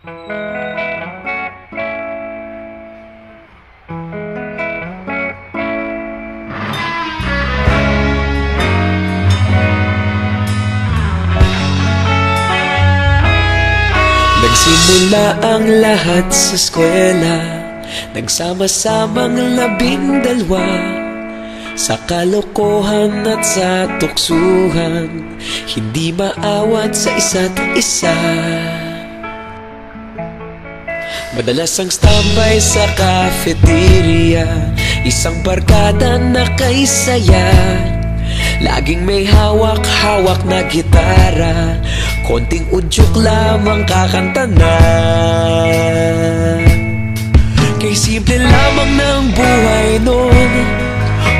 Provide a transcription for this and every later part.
Nagsimula ang lahat sa eskwela, nagsama-samang 12 sa kalokohan at sa tuksuhan, hindi maawat sa isa't isa. Madalas ang standby sa cafeteria, isang barkada na kay saya. Laging may hawak-hawak na gitara, konting udyok lamang kakanta na. Kay simple lamang ng buhay nun,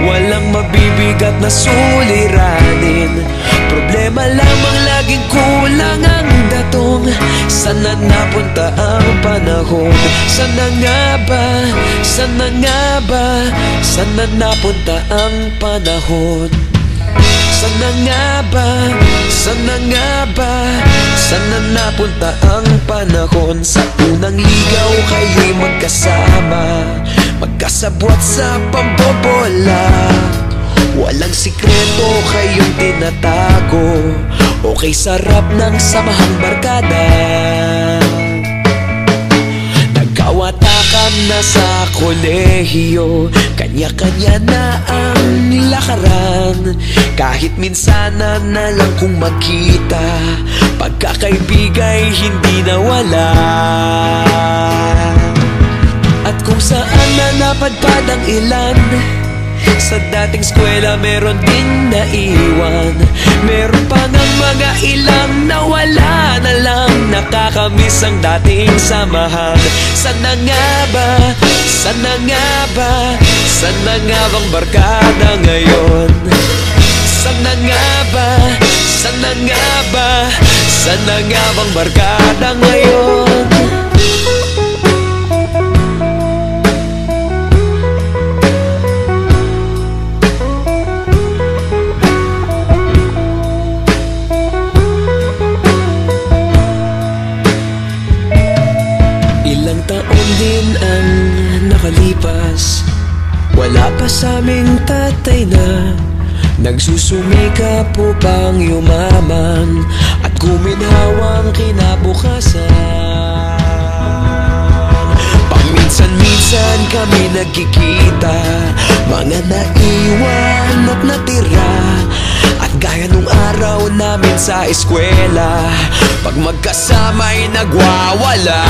walang mabibigat na suliranin. Problema lamang laging kulang ang datong. Sana napunta ang panahon? Sana nga ba? Sana nga ba? Sana napunta ang panahon? Sana nga ba? Sana nga ba? Sana napunta ang panahon? Sa unang ligaw kayo'y magkasama, magkasabwat sa pambobola. Walang sikreto kayong tinatago, okay sarap ng samahang barkada. Nagkawatakan na sa kolehiyo, kanya-kanya na ang lakaran. Kahit minsan na lang kung magkita, pagkakaibigay hindi nawala. At kung saan na napadpad ang ilan, sa dating eskwela meron ding naiwan. Meron pa ng mga ilang nawala na lang, nakakamiss ang dating samahan. Sana nga ba? Sana nga ba? Sana nga bang barkada ngayon? Sana nga ba? Sana nga ba? Sana nga bang barkada ngayon? Ilang taon din ang nakalipas, wala pa sa aming tatay na nagsusumikap upang yumaman at guminhawang kinabukasan. Paminsan-minsan kami nagkikita, mga naiwan at natira. At gaya nung araw namin sa eskwela, pag magkasama'y nagwawala.